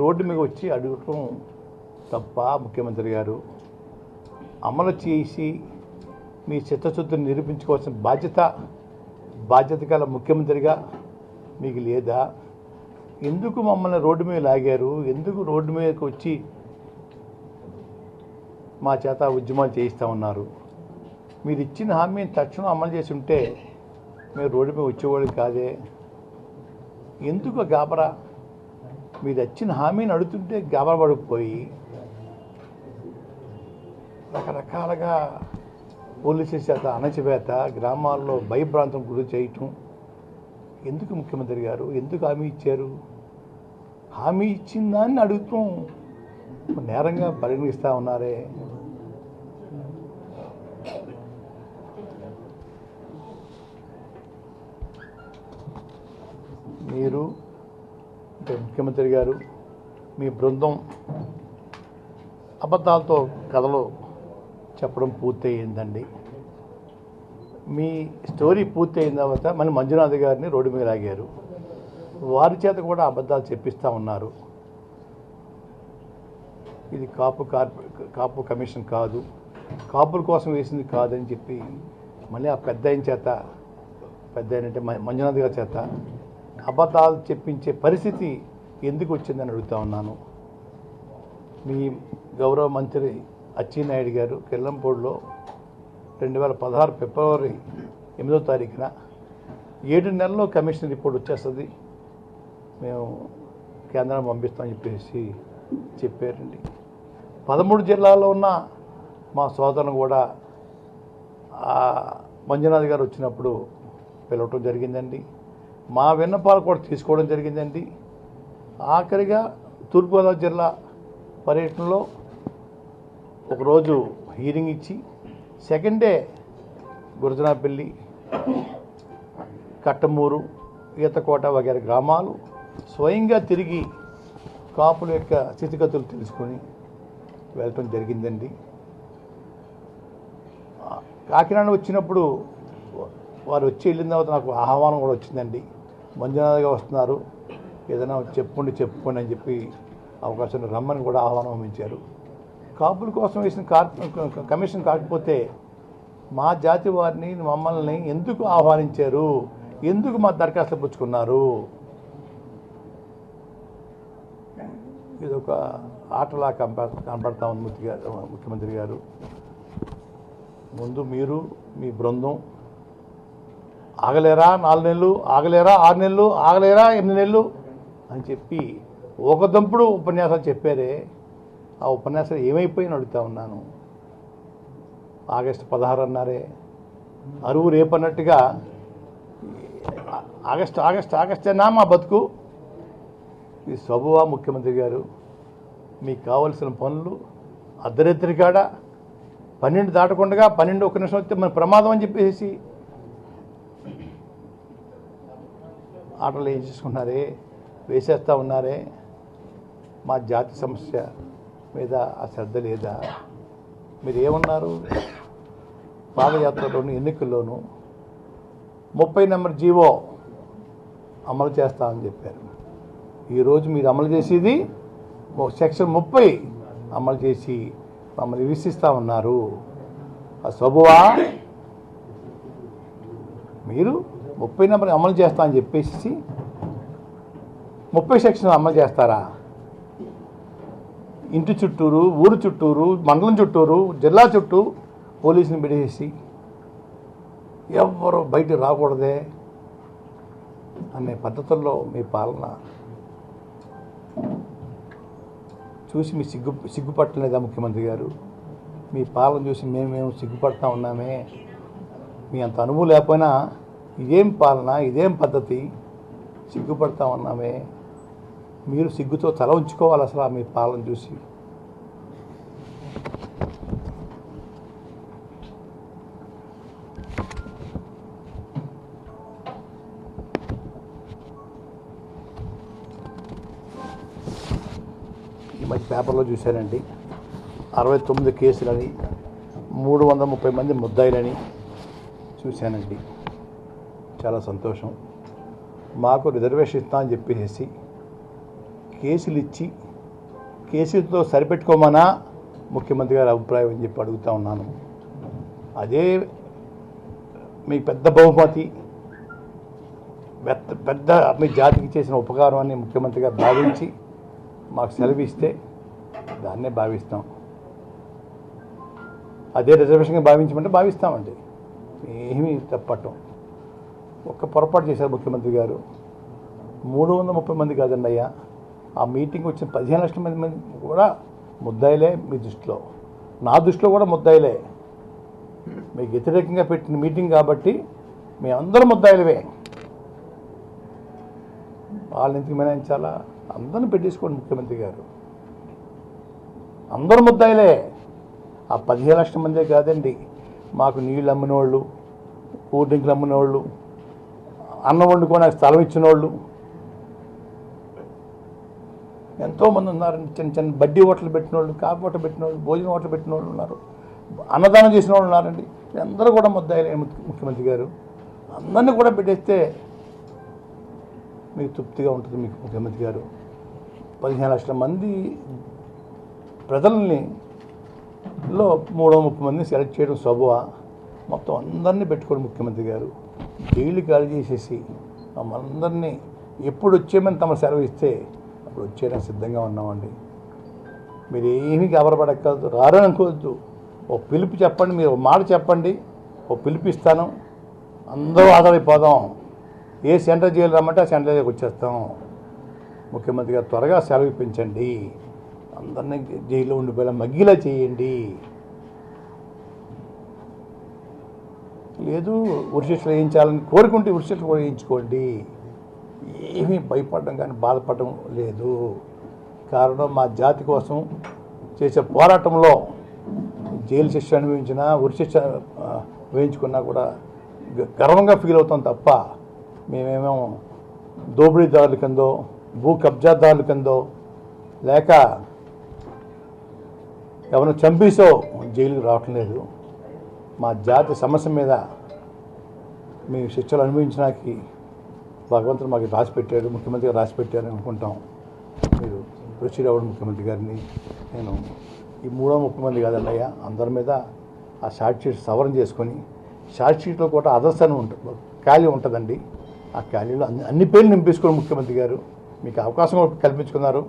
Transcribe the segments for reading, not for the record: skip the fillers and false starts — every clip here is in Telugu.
రోడ్డు మీద వచ్చి అడగటం తప్ప ముఖ్యమంత్రి గారు? అమలు చేసి మీ చిత్తశుద్ధిని నిరూపించుకోవాల్సిన బాధ్యత గల ముఖ్యమంత్రిగా మీకు లేదా? ఎందుకు మమ్మల్ని రోడ్డు మీద లాగారు? ఎందుకు రోడ్డు మీదకి వచ్చి మా చేత ఉద్యమాలు చేయిస్తూ ఉన్నారు? మీరు ఇచ్చిన హామీని తక్షణం అమలు చేసి ఉంటే మీరు రోడ్డు మీద వచ్చేవాళ్ళు కాదే. ఎందుకు గాబరా? మీరు ఇచ్చిన హామీని అడుగుతుంటే గాబరా పడిపోయి రకరకాలుగా పోలీసుల చేత అణచివేత, గ్రామాల్లో భయభ్రాంతం గురి చేయటం ఎందుకు ముఖ్యమంత్రి గారు? ఎందుకు హామీ ఇచ్చారు? హామీ ఇచ్చిన దాన్ని అడుగుతాం నేరంగా పరిగణిస్తూ ఉన్నారే. మీరు ముఖ్యమంత్రి గారు, మీ బృందం అబద్ధాలతో కథలు చెప్పడం పూర్తయిందండి. మీ స్టోరీ పూర్తయిన తర్వాత మళ్ళీ మంజునాథ్ గారిని రోడ్డు మీద లాగారు. వారి చేత కూడా అబద్ధాలు చెప్పిస్తూ ఉన్నారు. ఇది కాపు కమిషన్ కాదు, కాపుల కోసం వేసింది కాదని చెప్పి మళ్ళీ ఆ పెద్ద ఆయన అంటే మంజునాథ్ గారి చేత అబద్ధాలు చెప్పించే పరిస్థితి ఎందుకు వచ్చిందని అడుగుతా ఉన్నాను. మీ గౌరవ మంత్రి అచ్చెన్నాయుడు గారు కిల్లంపూడిలో 2016 ఫిబ్రవరి 8వ తారీఖున 7 నెలల్లో కమిషన్ రిపోర్ట్ వచ్చేస్తుంది, మేము కేంద్రం పంపిస్తామని చెప్పేసి చెప్పారండి. 13 జిల్లాల్లో ఉన్న మా సోదరులను కూడా మంజునాథ్ గారు వచ్చినప్పుడు పిలవటం జరిగిందండి. మా విన్నపాలు కూడా తీసుకోవడం జరిగిందండి. ఆఖరిగా తూర్పుగోదావరి జిల్లా పర్యటనలో ఒకరోజు హీరింగ్ ఇచ్చి సెకండ్ డే గురజనాపల్లి, కట్టమూరు, ఈతకోట వగైరా గ్రామాలు స్వయంగా తిరిగి కాపుల యొక్క స్థితిగతులు తెలుసుకొని వెళ్ళటం జరిగిందండి. కాకినాడ వచ్చినప్పుడు వారు వచ్చి వెళ్ళిన తర్వాత నాకు ఆహ్వానం కూడా వచ్చిందండి. మంజునాథ్గా వస్తున్నారు, ఏదైనా చెప్పుకోండి అని చెప్పి అవకాశం రమ్మని కూడా ఆహ్వానం పంపించారు. కాపుల కోసం వేసిన కమిషన్ కాకపోతే మా జాతి వారిని, మమ్మల్ని ఎందుకు ఆహ్వానించారు? ఎందుకు మా దరఖాస్తులు పుచ్చుకున్నారు? ఇది ఒక ఆటలా కనపడతా ఉంది ముఖ్యమంత్రి గారు. ముందు మీరు, మీ బృందం ఆగలేరా 4 నెలలు, ఆగలేరా 6 నెలలు, ఆగలేరా 8 నెలలు అని చెప్పి ఒక దంపుడు ఉపన్యాసాలు చెప్పారే. ఆ ఉపన్యాసాలు ఏమైపోయిన అడుగుతా ఉన్నాను. ఆగస్టు 16 అన్నారే, అరువు రేపన్నట్టుగా ఆగస్టు అన్నా మా బతుకు. ఇది సబువా ముఖ్యమంత్రి గారు? మీకు కావలసిన పనులు అర్ధరాత్రి కాడ 12 దాటకుండా 12 1 నిమిషం వస్తే మన ప్రమాదం అని చెప్పేసి ఆటలు ఏం చేసుకున్నారే, వేసేస్తూ ఉన్నారే. మా జాతి సమస్య మీద ఆ శ్రద్ధ లేదా? మీరు ఏమన్నారు? పాదయాత్రలోను, ఎన్నికల్లోనూ 30 నెంబర్ జీవో అమలు చేస్తామని చెప్పారు. ఈరోజు మీరు అమలు చేసేది సెక్షన్ 30 అమలు చేసి మమ్మల్ని విమర్శిస్తూ ఉన్నారు. ఆ సబువా? మీరు 30 నెంబర్ అమలు చేస్తామని చెప్పేసి 30 సెక్షన్ అమలు చేస్తారా? ఇంటి చుట్టూరు, ఊరు చుట్టూరు, మండలం చుట్టూరు, జిల్లా చుట్టూ పోలీసుని పెడేసి ఎవ్వరూ బయట రాకూడదే అనే పద్ధతుల్లో మీ పాలన చూసి మీ సిగ్గుపట్టలేదా ముఖ్యమంత్రి గారు? మీ పాలన చూసి మేము సిగ్గుపడతా ఉన్నామే. మీ అంత అనుభవం లేకపోయినా ఇదేం పాలన, ఇదేం పద్ధతి, సిగ్గుపడతా ఉన్నామే. మీరు సిగ్గుతో తల ఉంచుకోవాలి అసలు మీ పాలన చూసి. ఈ మధ్య పేపర్లో చూశానండి, 69 కేసులని, 330 మంది ముద్దాయిలని చూశానండి. చాలా సంతోషం. మాకు రిజర్వేషన్ ఇస్తా అని చెప్పేసి కేసులు ఇచ్చి కేసులతో సరిపెట్టుకోమనా ముఖ్యమంత్రి గారి అభిప్రాయం అని చెప్పి అడుగుతా ఉన్నాను. అదే మీకు పెద్ద బహుమతి, పెద్ద మీ జాతికి చేసిన ఉపకారం అని ముఖ్యమంత్రి గారు భావించి మాకు సెలవు ఇస్తే దాన్నే భావిస్తాం. అదే రిజర్వేషన్గా భావించమంటే భావిస్తామండి. ఏమీ తప్పటం. ఒక్క పొరపాటు చేశారు ముఖ్యమంత్రి గారు. 330 మంది కాదండి అయ్యా, ఆ మీటింగ్ వచ్చిన 15 లక్షల మంది కూడా ముద్దాయిలే. మీ దృష్టిలో, నా దృష్టిలో కూడా ముద్దాయిలే. మీకు వ్యతిరేకంగా పెట్టిన మీటింగ్ కాబట్టి మేమందరం ముద్దాయిలవే. వాళ్ళని ఎందుకు మినాయించాలా? అందరిని పెట్టేసుకోండి ముఖ్యమంత్రి గారు. అందరూ ముద్దాయిలే. ఆ 15 లక్షల మందే కాదండి, మాకు నీళ్ళు అమ్మినోళ్ళు, కూల్ డ్రింక్లు అమ్మినోళ్ళు, అన్నం వండుకోవడానికి స్థలం ఇచ్చిన వాళ్ళు ఎంతోమంది ఉన్నారండి. చిన్న చిన్న బడ్డీ హోటలు పెట్టిన వాళ్ళు, కాఫీ హోటలు పెట్టిన వాళ్ళు, భోజనం హోటలు పెట్టిన వాళ్ళు ఉన్నారు, అన్నదానం చేసిన వాళ్ళు ఉన్నారండి. అందరూ కూడా ముద్దాయిలే ముఖ్యమంత్రి గారు. అందరినీ కూడా పెట్టేస్తే మీకు తృప్తిగా ఉంటుంది. మీకు ముఖ్యమంత్రి గారు 15 లక్షల మంది ప్రజల్ని 330 మందిని సెలెక్ట్ చేయడం శోభ. మొత్తం అందరినీ పెట్టుకోండి ముఖ్యమంత్రి గారు. జైలు ఖాళీ చేసేసి మమ్మల్ందరినీ ఎప్పుడు వచ్చేమని తమ సెలవు ఇస్తే అప్పుడు వచ్చేయడానికి సిద్ధంగా ఉన్నామండి. మీరు ఏమీ కబరపడక్కర్దు, రారని అనుకోవద్దు. ఓ పిలుపు చెప్పండి, మీరు ఒక మాట చెప్పండి, ఓ పిలుపు ఇస్తాను, అందరూ ఆధారైపోదాం. ఏ సెంట్రల్ జైలు రమ్మంటే ఆ సెంట్రల్ జైలుకి వచ్చేస్తాం. ముఖ్యమంత్రి గారు త్వరగా సెలవు ఇప్పించండి, అందరినీ జైల్లో ఉండిపోయేలా మగ్గిలా చేయండి. లేదు ఉరిశిక్షలు వేయించాలని కోరుకుంటే ఉరిశిక్షలు కూడా వేయించుకోండి. ఏమీ భయపడడం కానీ బాధపడడం లేదు. కారణం మా జాతి కోసం చేసే పోరాటంలో జైలు శిక్ష అనుభవించినా ఉరిశిక్ష వేయించుకున్నా కూడా గర్వంగా ఫీల్ అవుతాం తప్ప మేమేమో దోపిడీదారుల కిందో, భూ కబ్జాదారుల కిందో, లేక ఎవరిని చంపేసో జైలుకి రావటం లేదు. మా జాతి సమస్య మీద మీ శిక్షలు అనుభవించడానికి భగవంతుడు మాకు రాసి పెట్టాడు, ముఖ్యమంత్రి గారు రాసి పెట్టారని అనుకుంటాం. మీరు ప్రొసీడ్ అవ్వడం ముఖ్యమంత్రి గారిని. నేను ఈ 330 మంది కాదన్నయ్య, అందరి మీద ఆ షార్ట్ షీట్ సవరణ చేసుకొని, షార్ట్ షీట్లో కూడా అదర్స్ అని ఉంటుంది, ఖాళీ ఉంటుందండి. ఆ ఖాళీలో అన్ని పేర్లు నింపేసుకొని ముఖ్యమంత్రి గారు మీకు అవకాశం కల్పించుకున్నారు.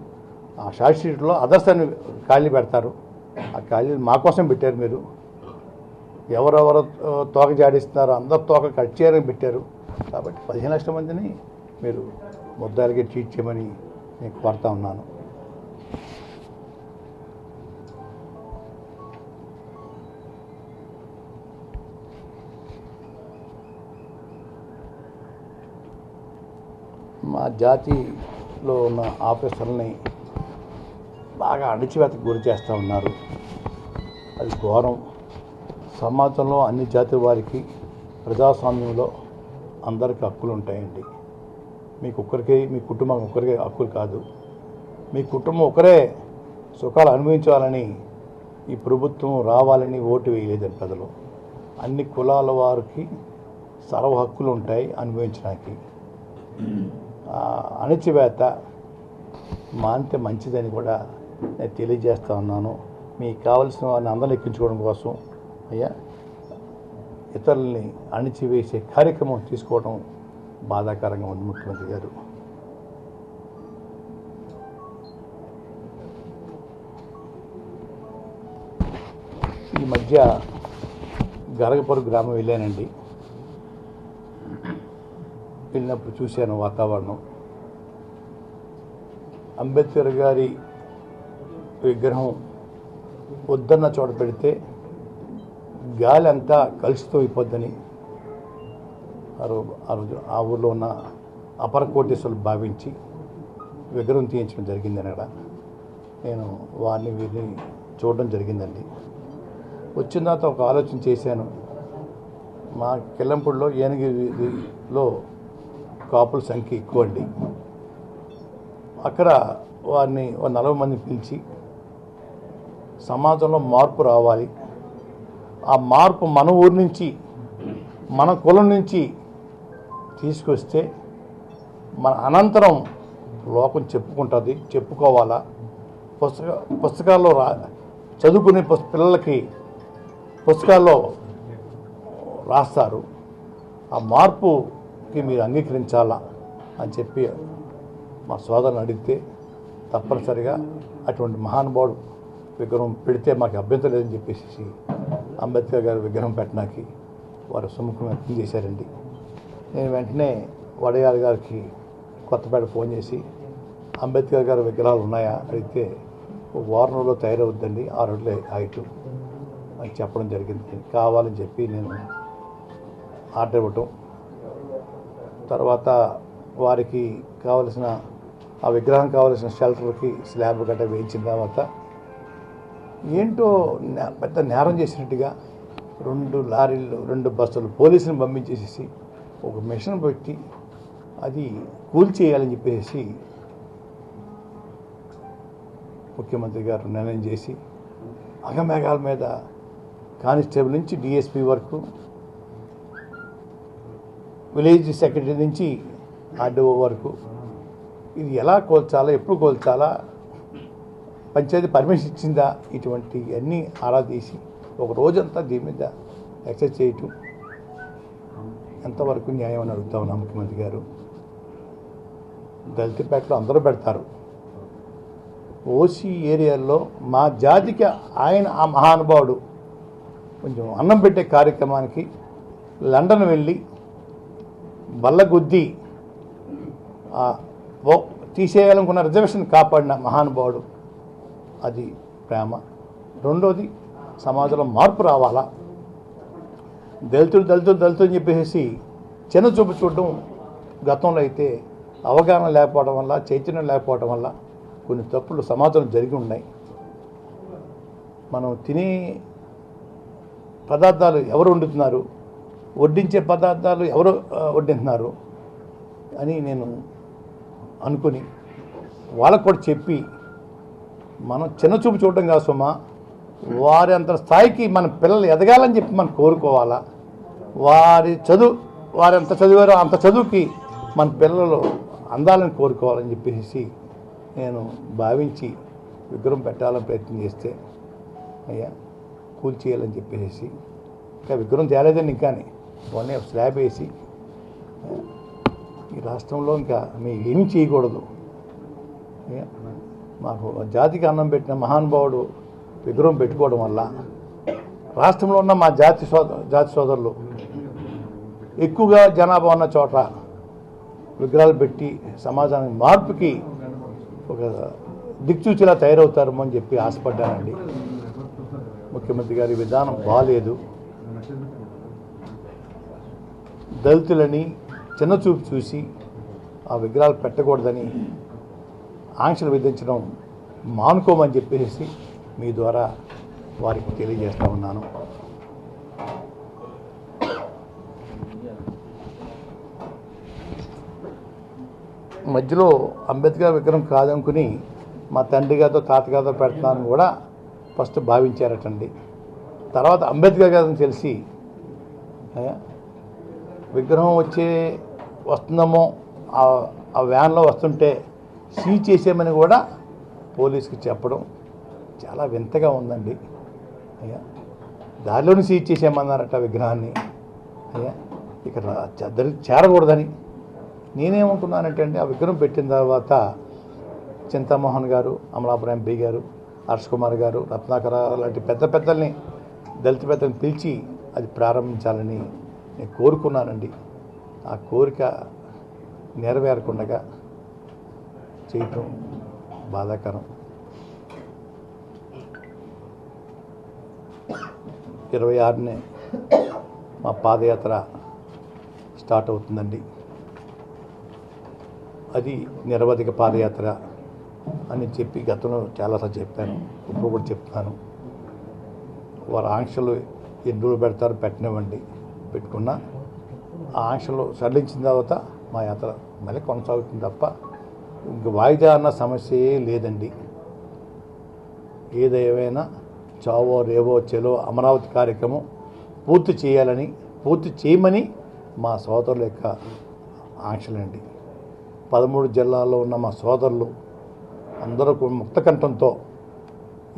ఆ షార్ట్ షీట్లో అదర్స్ అని ఖాళీ పెడతారు. ఆ ఖాళీలు మా కోసం పెట్టారు. మీరు ఎవరెవరు తోక జాడిస్తున్నారో అందరు తోక కట్ చేయని పెట్టారు. కాబట్టి 15 లక్షల మందిని మీరు ముద్దాయిలకి ట్రీట్ చేయమని నేను కోరుతా ఉన్నాను. మా జాతిలో ఉన్న ఆఫీసర్లని బాగా అణిచివేతకు గురి చేస్తూ ఉన్నారు. అది ఘోరం. సమాజంలో అన్ని జాతుల వారికి ప్రజాస్వామ్యంలో అందరికీ హక్కులు ఉంటాయండి. మీకు ఒక్కరికే, మీ కుటుంబం ఒక్కరికే హక్కులు కాదు. మీ కుటుంబం ఒకరే సుఖాలు అనుభవించాలని ఈ ప్రభుత్వం రావాలని ఓటు వేయలేదండి ప్రజలు. అన్ని కులాల వారికి సర్వ హక్కులు ఉంటాయి అనుభవించడానికి. అణచివేత మాంతే మంచిదని కూడా నేను తెలియజేస్తూ ఉన్నాను. మీకు కావలసిన వారిని అందరిని ఎక్కించుకోవడం కోసం అయ్యా ఇతరులని అణిచివేసే కార్యక్రమం తీసుకోవడం బాధాకరంగా ఉంది ముఖ్యమంత్రి గారు. ఈ మధ్య గరగపరు గ్రామం వెళ్ళానండి. వెళ్ళినప్పుడు చూశాను వాతావరణం. అంబేద్కర్ గారి విగ్రహం వద్దన్న చోట పెడితే గాలి అంతా కలుషితం అయిపోద్దని ఆ ఊళ్ళో ఉన్న అపర కోటేశ్వరులు భావించి విగ్రహం తీయించడం జరిగిందని అక్కడ నేను వారిని వీరిని చూడడం జరిగిందండి. వచ్చిన తర్వాత ఒక ఆలోచన చేశాను. మా కిల్లంపూడిలో ఏనగిరిలో కాపుల సంఖ్య ఎక్కువ అండి. అక్కడ వారిని 40 మందిని పిలిచి సమాజంలో మార్పు రావాలి, ఆ మార్పు మన ఊరి నుంచి మన కులం నుంచి తీసుకొస్తే మన అనంతరం లోకం చెప్పుకుంటుంది, చెప్పుకోవాలా, పుస్తకాల్లో చదువుకునే పిల్లలకి పుస్తకాల్లో రాస్తారు. ఆ మార్పుకి మీరు అంగీకరించాలా అని చెప్పి మా సోదరుని అడిగితే తప్పనిసరిగా అటువంటి మహానుభావుడు విగ్రహం పెడితే మాకు అభ్యంతరం లేదని చెప్పేసి అంబేద్కర్ గారి విగ్రహం పెట్టడానికి వారు సుముఖం వ్యక్తం చేశారండి. నేను వెంటనే వడయాల గారికి కొత్తపేట ఫోన్ చేసి అంబేద్కర్ గారి విగ్రహాలు ఉన్నాయా అడిగితే వారం రోజుల్లో తయారవుద్దండి, 6 రోజులే హైటు అని చెప్పడం జరిగింది. కావాలని చెప్పి నేను ఆర్డర్ ఇవ్వటం, తర్వాత వారికి కావలసిన ఆ విగ్రహం కావలసిన షెల్టర్కి స్లాబ్ గట్ట వేయించిన తర్వాత ఏంటో పెద్ద నేరం చేసినట్టుగా 2 లారీలు 2 బస్సులు పోలీసులను పంపించేసి ఒక మిషన్ పెట్టి అది కూల్చేయాలని చెప్పేసి ముఖ్యమంత్రి గారు నిర్ణయం చేసి అగమేఘాల మీద కానిస్టేబుల్ నుంచి డిఎస్పీ వరకు, విలేజ్ సెక్రటరీ నుంచి ఆర్డీఓ వరకు ఇది ఎలా కోల్చాలా, ఎప్పుడు కోల్చాలా, పంచాయతీ పర్మిషన్ ఇచ్చిందా, ఇటువంటి అన్నీ ఆరా తీసి ఒక రోజంతా దీని మీద ఎక్సర్సైజ్ చేయటం ఎంతవరకు న్యాయం అని అడుగుతా ఉన్నా. ముఖ్యమంత్రి గారు దళితపేటలో అందరూ పెడతారు, ఓసీ ఏరియాల్లో మా జాతికి ఆయన ఆ మహానుభావుడు కొంచెం అన్నం పెట్టే కార్యక్రమానికి లండన్ వెళ్ళి బల్లగుద్ది తీసేయాలనుకున్న రిజర్వేషన్ కాపాడిన మహానుభావుడు. అది ప్రేమ. రెండోది సమాజంలో మార్పు రావాలా. దళితులు అని చెప్పేసి చిన్న చూపు చూడడం గతంలో అయితే అవగాహన లేకపోవడం వల్ల, చైతన్యం లేకపోవడం వల్ల కొన్ని తప్పులు సమాజంలో జరిగి ఉన్నాయి. మనం తినే పదార్థాలు ఎవరు వండుతున్నారు, వడ్డించే పదార్థాలు ఎవరు వడ్డింటున్నారు అని నేను అనుకుని వాళ్ళకు కూడా చెప్పి, మనం చిన్న చూపు చూడడం కాదు సుమా, వారి అంత స్థాయికి మన పిల్లలు ఎదగాలని చెప్పి మనం కోరుకోవాలా. వారి ఎంత చదివారో అంత చదువుకి మన పిల్లలు అందాలని కోరుకోవాలని చెప్పేసి నేను భావించి విగ్రహం పెట్టాలని ప్రయత్నం చేస్తే అయ్యా కూల్చేయాలని చెప్పేసి, ఇంకా విగ్రహం తేలేదండి, ఇంకానే మొన్నే స్లాబ్ వేసి ఈ రాష్ట్రంలో ఇంకా మేము ఏమీ చేయకూడదు. మాకు జాతికి అన్నం పెట్టిన మహానుభావుడు విగ్రహం పెట్టుకోవడం వల్ల రాష్ట్రంలో ఉన్న మా జాతి సోదరులు ఎక్కువగా జనాభా ఉన్న చోట విగ్రహాలు పెట్టి సమాజానికి మార్పుకి ఒక దిక్చూచిలా తయారవుతారేమో అని చెప్పి ఆశపడ్డానండి. ముఖ్యమంత్రి గారి విధానం బాగాలేదు. దళితులని చిన్నచూపు చూసి ఆ విగ్రహాలు పెట్టకూడదని ఆంక్షలు విధించడం మానుకోమని చెప్పేసి మీ ద్వారా వారికి తెలియజేస్తూ ఉన్నాను. మధ్యలో అంబేద్కర్ విగ్రహం కాదనుకుని మా తండ్రి గారితో తాతగారితో పెడతానని కూడా ఫస్ట్ భావించారటండి. తర్వాత అంబేద్కర్ గారిని తెలిసి విగ్రహం వస్తుందేమో ఆ వ్యాన్లో వస్తుంటే సీజ్ చేసేమని కూడా పోలీసుకి చెప్పడం చాలా వింతగా ఉందండి. అయ్యా దారిలోని సీజ్ చేసేయమన్నారట విగ్రహాన్ని. అయ్యా ఇక్కడ చేరకూడదని నేనేమనుకున్నానంటే అండి, ఆ విగ్రహం పెట్టిన తర్వాత చింతామోహన్ గారు, అమలాపురం ఎంపీ గారు, హర్ష్ కుమార్ గారు, రత్నాకర లాంటి పెద్దల్ని దళిత పెద్దల్ని పిలిచి అది ప్రారంభించాలని నేను కోరుకున్నానండి. ఆ కోరిక నెరవేరకుండా చేయటం బాధాకరం. 26నే మా పాదయాత్ర స్టార్ట్ అవుతుందండి. అది నిరవధిక పాదయాత్ర అని చెప్పి గతంలో చాలాసార్లు చెప్పాను, ఇప్పుడు కూడా చెప్తాను. వారు ఆంక్షలు ఎన్ని రోజులు పెడతారు పెట్టనివ్వండి, పెట్టుకున్నా ఆ ఆంక్షలు సడలించిన తర్వాత మా యాత్ర మళ్ళీ కొనసాగుతుంది తప్ప ఇంక వాయిదా అన్న సమస్యే లేదండి. ఏదేమైనా చావో రేవో చెలో అమరావతి కార్యక్రమం పూర్తి చేయమని మా సోదరుల యొక్క ఆంక్షలండి. 13 జిల్లాల్లో ఉన్న మా సోదరులు అందరూ ముక్తకంఠంతో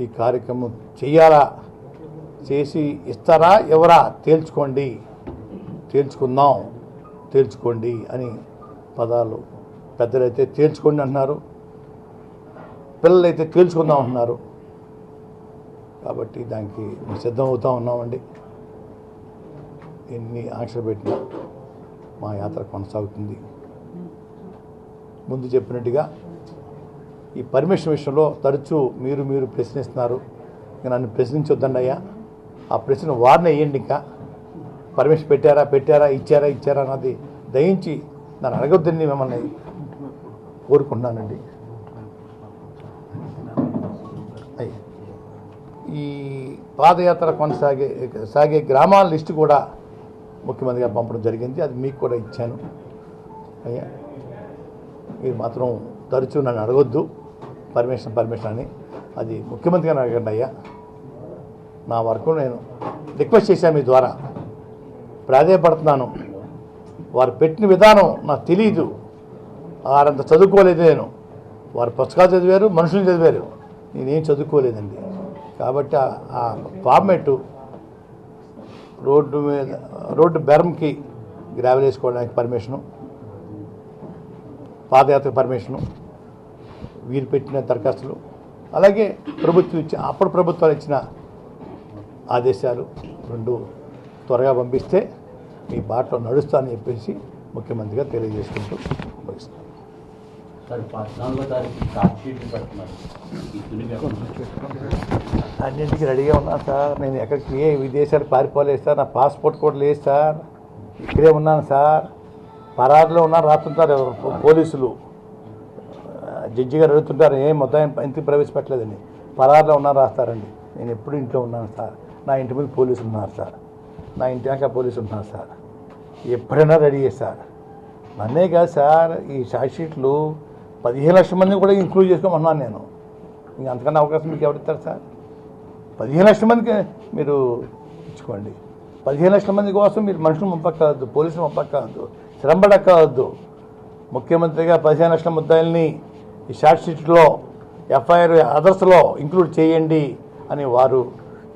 ఈ కార్యక్రమం చేయాలా, చేసి ఇస్తారా ఎవరా తేల్చుకోండి అని పదాలు. పెద్దలైతే తేల్చుకోండి అంటున్నారు, పిల్లలైతే తేల్చుకుందాం అంటున్నారు. కాబట్టి దానికి సిద్ధం అవుతూ ఉన్నామండి. ఎన్ని ఆంక్షలు పెట్టినా మా యాత్ర కొనసాగుతుంది. ముందు చెప్పినట్టుగా ఈ పర్మిషన్ విషయంలో తరచూ మీరు ప్రశ్నిస్తున్నారు. ఇంకా నన్ను ప్రశ్నించొద్దండి అయ్యా. ఆ ప్రశ్న వారిని వేయండి. ఇంకా పర్మిషన్ పెట్టారా ఇచ్చారా అన్నది దయించి నన్ను అడగొద్దని మిమ్మల్ని కోరుకుంటున్నానండి. ఈ పాదయాత్ర సాగే గ్రామాల లిస్టు కూడా ముఖ్యమంత్రి గారు పంపడం జరిగింది. అది మీకు కూడా ఇచ్చాను. అయ్యా మీరు మాత్రం తరచూ నన్ను అడగొద్దు పర్మిషన్ అని. అది ముఖ్యమంత్రి గారిని అడగండి అయ్యా. నా వరకు నేను రిక్వెస్ట్ చేశాను, మీ ద్వారా ప్రాధేయపడుతున్నాను. వారు పెట్టిన విధానం నాకు తెలియదు, వారంత చదువుకోలేదు. నేను వారు పుస్తకాలు చదివారు, మనుషులు చదివారు, నేనేం చదువుకోలేదండి. కాబట్టి ఆ ఫార్మేటు రోడ్డు బెరంకి గ్రావెల్ వేసుకోవడానికి పర్మిషను, పాదయాత్ర పర్మిషను, వీరు పెట్టిన దరఖాస్తులు, అలాగే అప్పుడు ప్రభుత్వాలు ఇచ్చిన ఆదేశాలు రెండు త్వరగా పంపిస్తే మీ బాటలో నడుస్తానని చెప్పేసి ముఖ్యమంత్రిగా తెలియజేసుకుంటూ ముగిస్తాను. అన్నింటికి రెడీగా ఉన్నాను సార్. నేను ఎక్కడికి ఏ విదేశాలు పారిపోలేదు సార్. నా పాస్పోర్ట్ కూడా లేదు సార్. ఇక్కడే ఉన్నాను సార్. పరారులో ఉన్నారు రాస్తుంటారు పోలీసులు. జడ్జి గారు అడుగుతుంటారు మొత్తం ఇంటికి ప్రవేశపెట్టలేదని. పరారులో ఉన్నారు రాస్తారండి. నేను ఎప్పుడు ఇంట్లో ఉన్నాను సార్. నా ఇంటి మీద పోలీసులు ఉన్నారు సార్. నా ఇంటి వెనక పోలీసులు ఉన్నారు సార్. ఎప్పుడైనా రెడీ సార్. నన్నే కాదు సార్, ఈ షార్ట్ షీట్లు 15 లక్షల మందిని కూడా ఇంక్లూడ్ చేసుకోమన్నాను నేను. ఇంకా అంతకన్నా అవకాశం మీకు ఎవరిస్తారు సార్? 15 లక్షల మందికి మీరు ఇచ్చుకోండి. 15 లక్షల మంది కోసం మీరు మనుషులు పంపక్కవద్దు, పోలీసులు పంపక్కవద్దు, శ్రమపడక్కవద్దు. ముఖ్యమంత్రిగా 15 లక్షల ముద్దాయిల్ని ఈ షార్ట్ షీట్లో ఎఫ్ఐఆర్ అదర్స్లో ఇంక్లూడ్ చేయండి అని వారు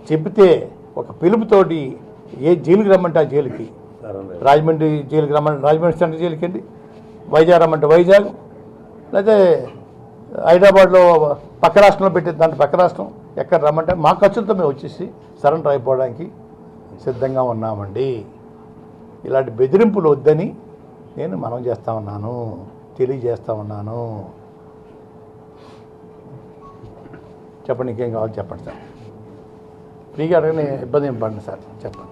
చెబితే ఒక పిలుపుతోటి ఏ జైలుకి రమ్మంటే ఆ జైలుకి, రాజమండ్రి జైలుకి రమ్మంటే రాజమండ్రి సెంట్రల్ జైలుకి అండి, వైజాగ్ రమ్మంటే వైజాగ్, లేకపోతే హైదరాబాద్లో పక్క రాష్ట్రంలో పెట్టే దాంట్లో పక్క రాష్ట్రం ఎక్కడ రమ్మంటే మా ఖర్చులతో మేము వచ్చేసి సరెండర్ అయిపోవడానికి సిద్ధంగా ఉన్నామండి. ఇలాంటి బెదిరింపులు వద్దని నేను తెలియజేస్తా ఉన్నాను. చెప్పండి, ఇంకేం కావాలి చెప్పండి సార్. ఫ్రీగా అడగని ఇబ్బంది ఏం పడండి సార్, చెప్పండి.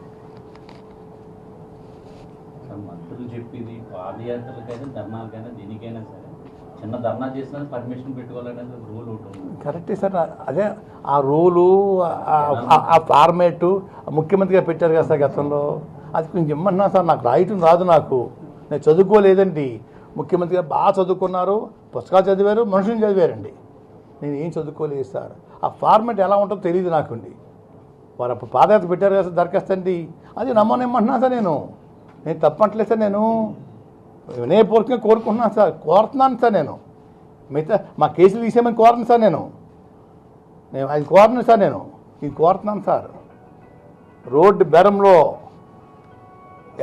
మంత్రులు చెప్పింది పాదయాత్రలకైనా ధర్నాలకైనా దేనికైనా సరే చిన్న ధర్నా చేసినా పర్మిషన్ పెట్టుకోవాలనేది రూల్ ఉంటుంది. కరెక్టే సార్. అదే ఆ రూలు ఆ ఫార్మేటు ముఖ్యమంత్రిగా పెట్టారు కదా సార్ గతంలో. అది కొంచెం ఇమ్మన్నా సార్, నాకు రాయటం రాదు, నేను చదువుకోలేదండి. ముఖ్యమంత్రిగా బాగా చదువుకున్నారు, పుస్తకాలు చదివారు, మనుషులు చదివారండి. నేను ఏం చదువుకోలేదు సార్. ఆ ఫార్మేట్ ఎలా ఉంటుందో తెలియదు నాకుండి. వారు అప్పుడు పాదయాత్ర పెట్టారు కదా సార్ దరఖాస్తు అండి, అది నమ్మనిమ్మంటున్నా సార్. నేను తప్పట్లేదు సార్. నేను వినయపూర్వకంగా కోరుకుంటున్నాను సార్. నేను మిగతా మా కేసులు తీసేయమని కోరను సార్. నేను అది కోరను సార్. ఇది కోరుతున్నాను సార్. రోడ్డు బెరంలో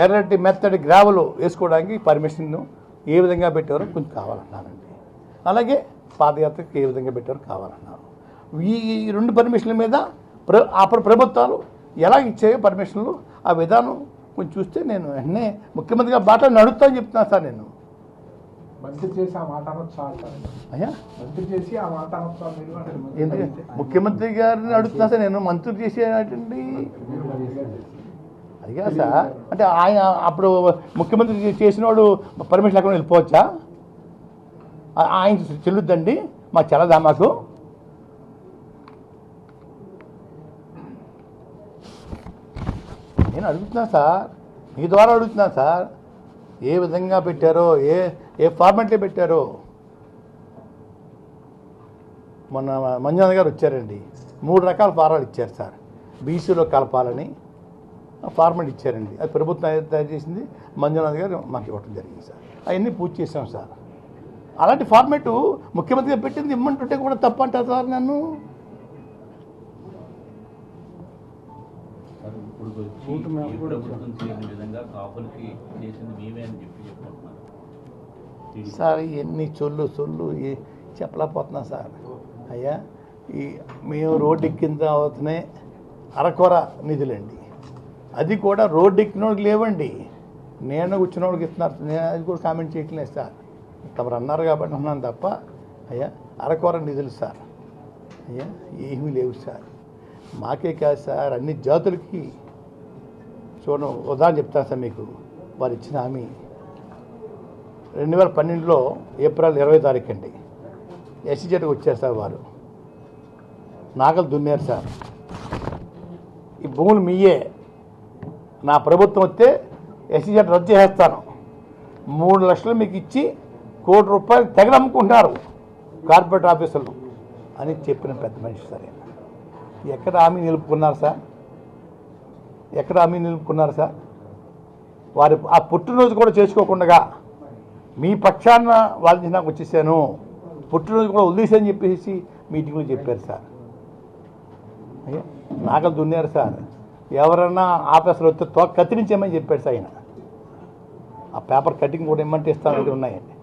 ఎర్రటి మెత్తటి గ్రావెలు వేసుకోవడానికి పర్మిషన్ ఏ విధంగా పెట్టారో కొంచెం కావాలన్నానండి. అలాగే పాదయాత్రకి ఏ విధంగా పెట్టారో కావాలన్నారు. ఈ 2 పర్మిషన్ల మీద అప్పుడు ప్రభుత్వాలు ఎలా ఇచ్చాయో పర్మిషన్లు, ఆ విధానం కొంచెం చూస్తే నేను వెంటనే ముఖ్యమంత్రిగా బాటలు నడుపుతానని చెప్తున్నాను సార్. నేను అయ్యా ఎందుకంటే ముఖ్యమంత్రి గారిని అడుగుతున్నా సార్. నేను మంత్రులు చేసేటండి అది కదా సార్. అంటే ఆయన అప్పుడు ముఖ్యమంత్రి చేసినవాడు పర్మిషన్ ఎక్కడ వెళ్ళిపోవచ్చా? ఆయన చెల్లుద్దండి, మాకు చెల్లదా? మాకు నేను అడుగుతున్నా సార్, మీ ద్వారా అడుగుతున్నా సార్. ఏ విధంగా పెట్టారో, ఏ ఫార్మాట్లో పెట్టారో. మొన్న మంజునాథ్ గారు వచ్చారండి, 3 రకాల ఫారాలు ఇచ్చారు సార్. బీసీలో కలపాలని ఫార్మాట్ ఇచ్చారండి. అది ప్రభుత్వం తయారు చేసింది, మంజునాథ్ గారు మాకు ఇవ్వటం జరిగింది సార్. అవన్నీ పూర్తి చేసాం సార్. అలాంటి ఫార్మాటు ముఖ్యమంత్రిగా పెట్టింది ఇమ్మంటుంటే కూడా తప్పంటారు సార్. నన్ను ఇప్పటికి వచ్చి ఈ ప్రభుత్వం చేయని విధంగా కాపులకి చేసింది మేమే అని చెప్పుకుంటున్నారు. సార్ ఎన్ని సొల్లు చెప్పలేకపోతున్నా సార్. అయ్యా ఈ మేము రోడ్డు ఎక్కిన తర్వాతనే అరకొర నిధులండి, అది కూడా రోడ్డు ఎక్కిన వాళ్ళకి లేవండి, నేను కూర్చున్న వాళ్ళకి ఇస్తున్నారు. నేను అది కూడా కామెంట్ చేయట్లేదు సార్, తమరు అన్నారు కాబట్టి అన్నాను తప్ప అయ్యా అరకొర నిధులు సార్ అయ్యా ఏమీ లేవు సార్. మాకే కాదు సార్, అన్ని జాతులకి. చూడండి ఉదాహరణ చెప్తాను సార్ మీకు. వారు ఇచ్చిన హామీ 2012లో ఏప్రిల్ 20 తారీఖు అండి ఎస్సీజెడ్కి వచ్చారు సార్. వారు నాగలు దున్నారు సార్. ఈ భూములు మీయే, నా ప్రభుత్వం వస్తే ఎస్సీజెడ్ రద్దు చేస్తాను, 3 లక్షలు మీకు ఇచ్చి ₹1 కోటి తెగనమ్ముకుంటున్నారు కార్పొరేట్ ఆఫీసులు అని చెప్పిన పెద్ద మనిషి సార్. ఎక్కడ హామీ నిలుపుకున్నారు సార్? ఎక్కడ హామీ నిలుపుకున్నారు సార్? వారి ఆ పుట్టినరోజు కూడా చేసుకోకుండా మీ పక్షాన వాళ్ళని నాకు వచ్చేసాను, పుట్టినరోజు కూడా వదిలేసని చెప్పేసి మీటింగ్లో చెప్పారు సార్. అయ్యా నాగలు దున్నారు సార్. ఎవరన్నా ఆఫీసులు వస్తే తోక కత్తిరించేమని చెప్పాడు సార్ ఆయన. ఆ పేపర్ కటింగ్ కూడా ఇమ్మంటే ఇస్తాను దగ్గర ఉన్నాయండి.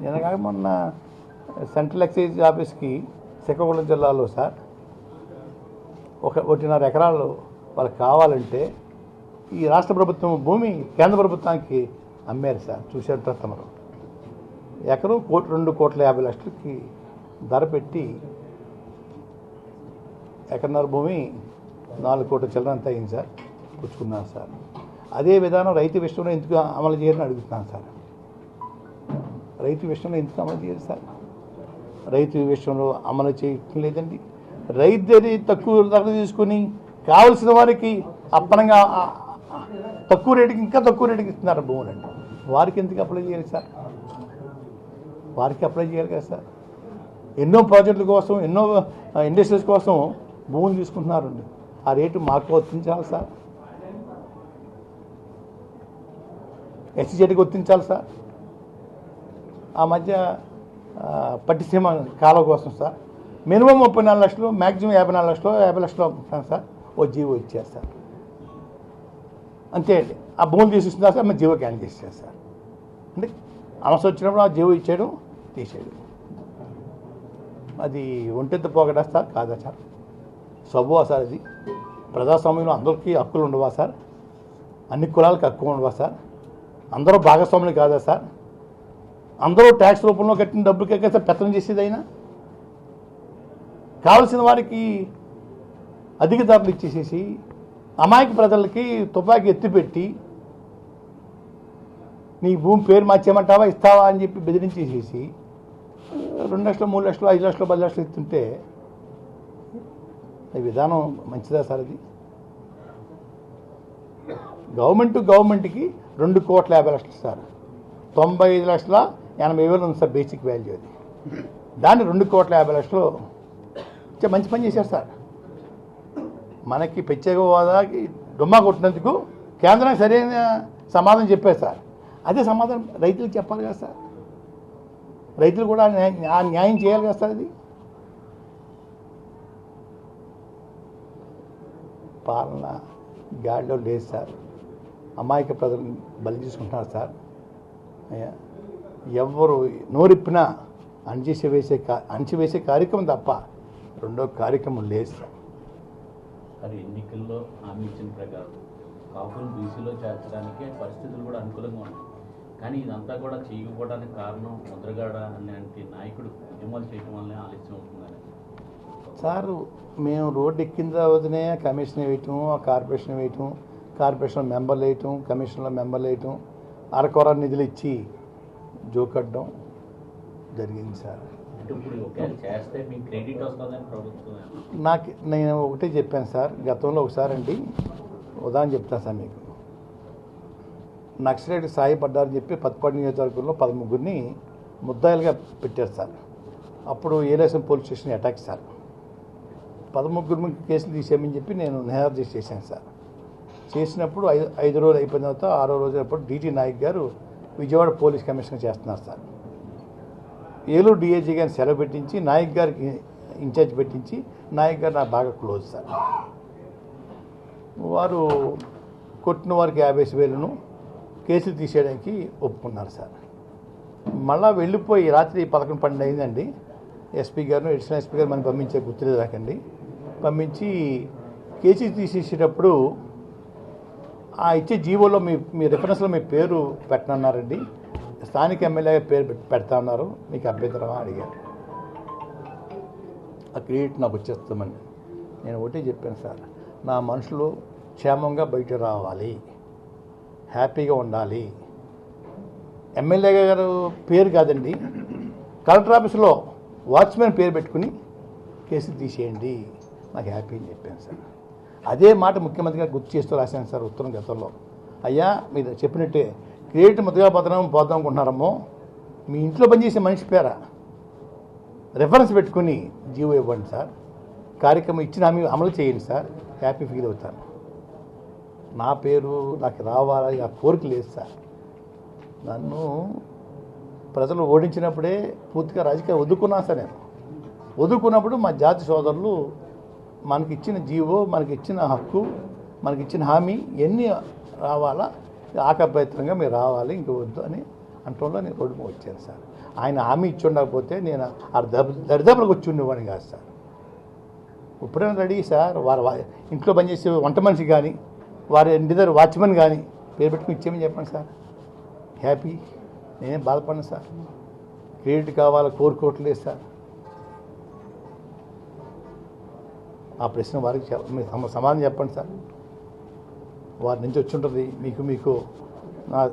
నేను కాక మొన్న సెంట్రల్ ఎక్సైజ్ ఆఫీస్కి శ్రీకాకుళం జిల్లాలో సార్ 1.5 ఎకరాలు వాళ్ళకి కావాలంటే ఈ రాష్ట్ర ప్రభుత్వం భూమి కేంద్ర ప్రభుత్వానికి అమ్మారు సార్. చూశారు తమరు. ఎకరం ₹2,50,00,000కి ధర పెట్టి ఎకరన్నర భూమి 4 కోట్ల చిల్లరంతా అయింది సార్, పుచ్చుకున్నారు సార్. అదే విధానం రైతు విషయంలో ఎందుకు అమలు చేయాలని అడుగుతున్నాను సార్. రైతు విషయంలో ఎందుకు అమలు చేయాలి సార్? రైతు విషయంలో అమలు చేయటం లేదండి. రైతు దగ్గర తక్కువ ధర తీసుకుని కావలసిన వారికి అప్పనంగా తక్కువ రేటుకి ఇంకా తక్కువ రేటుకి ఇస్తున్నారు భూములండి. వారికి ఎందుకు అప్లై చేయాలి సార్? వారికి అప్లై చేయాలి కదా సార్. ఎన్నో ప్రాజెక్టుల కోసం, ఎన్నో ఇండస్ట్రీస్ కోసం భూములు తీసుకుంటున్నారండి. ఆ రేటు మాకు వర్తించాలి సార్, ఎస్సీజెడ్కి వర్తించాలి సార్. ఆ మధ్య పట్టిసీమ కాలువ కోసం సార్ మినిమం 34 లక్షలు, మ్యాక్సిమం 54 లక్షలు, 50 లక్షలు అమ్ముతున్నాను సార్. ఓ జీవో ఇచ్చారు సార్, అంతే అండి. ఆ భూములు తీసుకున్నారు సార్, మేము జీవో క్యాన్సిల్ చేశారు సార్. అంటే అవసరం వచ్చినప్పుడు ఆ జీవో ఇచ్చేయడం, తీసేయడం. అది ఒంటెత్త పోగడా సార్? కాదా సార్? సబ్బువా సార్? అది ప్రజాస్వామ్యంలో అందరికీ హక్కులు ఉండవా సార్? అన్ని కులాలకు హక్కు ఉండవా సార్? అందరూ భాగస్వాములు కాదా సార్? అందరూ ట్యాక్స్ రూపంలో కట్టిన డబ్బులకే కదా పెత్తనం చేసేది. అయినా కావలసిన వారికి అధిక ధరలు ఇచ్చేసేసి అమాయక ప్రజలకి తుపాకీ ఎత్తిపెట్టి నీ భూమి పేరు మార్చేయమంటావా, ఇస్తావా అని చెప్పి బెదిరించేసేసి 2 లక్షలు, 3 లక్షలు, 5 లక్షలు, 10 లక్షలు ఇస్తుంటే ఈ విధానం మంచిదా సార్? అది గవర్నమెంట్కి ₹2,50,00,000 సార్. 95,80,000 ఉంది సార్ బేసిక్ వాల్యూ. అది దాన్ని ₹2,50,00,000 మంచి పని చేశారు సార్. మనకి ప్రత్యేక హోదాకి డుమ్మా కొట్టినందుకు కేంద్రానికి సరైన సమాధానం చెప్పారు సార్. అదే సమాధానం రైతులకు చెప్పాలి కదా సార్. రైతులు కూడా న్యాయం చేయాలి కదా సార్. అది పాలన గాడిలో లేదు సార్. అమాయక ప్రజలు బలి తీసుకుంటున్నారు సార్. ఎవరు నోరిప్పినా అణచివేసే కార్యక్రమం తప్ప రెండో కార్యక్రమం లేదు సార్. కానీ ఎన్నికల్లో హామీ ఇచ్చిన ప్రకారం కాపులు బీసీలో చేర్చడానికే పరిస్థితులు కూడా అనుకూలంగా ఉన్నాయి. కానీ ఇదంతా కూడా చేయకపోవడానికి కారణం ముద్రగడ అలాంటి నాయకుడు ఉద్యమాలు చేయడం వల్లనే ఆలస్యం అవుతుందని సార్. మేము రోడ్డు ఎక్కిన తర్వాతనే కమిషన్ వేయటం, కార్పొరేషన్ వేయటం, కార్పొరేషన్ మెంబర్లు వేయటం, కమిషన్లో మెంబర్లు వేయటం, అరకొర నిధులు ఇచ్చి జోకడ్డం జరిగింది సార్. చేస్తే మీకు క్రెడిట్ వస్తుందని ప్రభుత్వం నేను ఒకటే చెప్పాను సార్. గతంలో ఒకసారి అండి ఉదాహరణ చెప్తాను సార్ మీకు. నక్సలైట్ సాయపడ్డారని చెప్పి పత్తిపాడు నియోజకవర్గంలో 13 ముద్దాయిలుగా పెట్టారు సార్. అప్పుడు ఏలేసం పోలీస్ స్టేషన్ అటాక్ సార్. 13 కేసులు తీసేయమని చెప్పి నేను నిరాదరణ చేశాను సార్. చేసినప్పుడు 5 రోజులు అయిపోయిన తర్వాత 6వ రోజు అప్పుడు డిటి నాయక్ గారు విజయవాడ పోలీస్ కమిషనర్ చేస్తున్నారు సార్. ఏలూరు డిఐజీ గారిని సెలవు పెట్టించి నాయక్ గారికి ఇన్ఛార్జ్ పెట్టించి నాయక్ గారు నాకు బాగా క్లోజ్ సార్. వారు కొట్టిన వారికి 50,000 కేసులు తీసేయడానికి ఒప్పుకున్నారు సార్. మళ్ళా వెళ్ళిపోయి రాత్రి 11-12 అయిందండి. ఎస్పీ గారు అడిషనల్ ఎస్పీ గారు మనం పంపించే గుర్తులేదు దాకండి. పంపించి కేసులు తీసేసేటప్పుడు ఆ ఇచ్చే జీవోలో మీ రిఫరెన్స్లో మీ పేరు పెట్టనన్నారండి. స్థానిక ఎమ్మెల్యే పేరు పెడతా ఉన్నారు, మీకు అభ్యంతరమా అడిగారు. ఆ క్రెడిట్ నాకు వచ్చేస్తామని నేను ఒకటే చెప్పాను సార్, నా మనుషులు క్షేమంగా బయట రావాలి, హ్యాపీగా ఉండాలి. ఎమ్మెల్యే గారు పేరు కాదండి, కలెక్టర్ ఆఫీస్లో వాచ్మెన్ పేరు పెట్టుకుని కేసు తీసేయండి, నాకు హ్యాపీ అని చెప్పాను సార్. అదే మాట ముఖ్యమంత్రి గారు గుర్తు చేస్తూ రాశాను సార్ ఉత్తరం గతంలో. అయ్యా మీరు చెప్పినట్టే క్రియేట్ ముద్దుగా పోతాం అనుకుంటున్నారమ్మో, మీ ఇంట్లో పనిచేసే మనిషి పేరా రెఫరెన్స్ పెట్టుకుని జీవో ఇవ్వండి సార్, కార్యక్రమం ఇచ్చిన హామీ అమలు చేయండి సార్, హ్యాపీ ఫీల్ అవుతాను. నా పేరు నాకు రావాలి ఆ కోరిక లేదు సార్. నన్ను ప్రజలు ఓడించినప్పుడే పూర్తిగా రాజకీయ వదులుకున్నాను సార్. నేను వదులుకున్నప్పుడు మా జాతి సోదరులు మనకిచ్చిన జీవో, మనకిచ్చిన హక్కు, మనకిచ్చిన హామీ ఎన్ని రావాలా ఆకపేత్రంగా మీరు రావాలి, ఇంక వద్దు అని అంటంలో నేను రోడ్డు వచ్చాను సార్. ఆయన హామీ ఇచ్చి ఉండకపోతే నేను ఆ దరిదాపులకు వచ్చి ఉండేవాడిని కాదు సార్. ఇప్పుడైనా రెడీ సార్, వారి ఇంట్లో పనిచేసే వంట మనిషి కానీ వారి ఇంటి దగ్గర వాచ్మెన్ కానీ పేరు పెట్టుకుని ఇచ్చేమని చెప్పండి సార్, హ్యాపీ. నేనేం బాధపడను సార్. క్రెడిట్ కావాలా కోరుకోవట్లేదు సార్. ఆ ప్రశ్న వారికి మీరు సమాధానం చెప్పండి సార్. వారి నుంచి వచ్చి ఉంటుంది, మీకు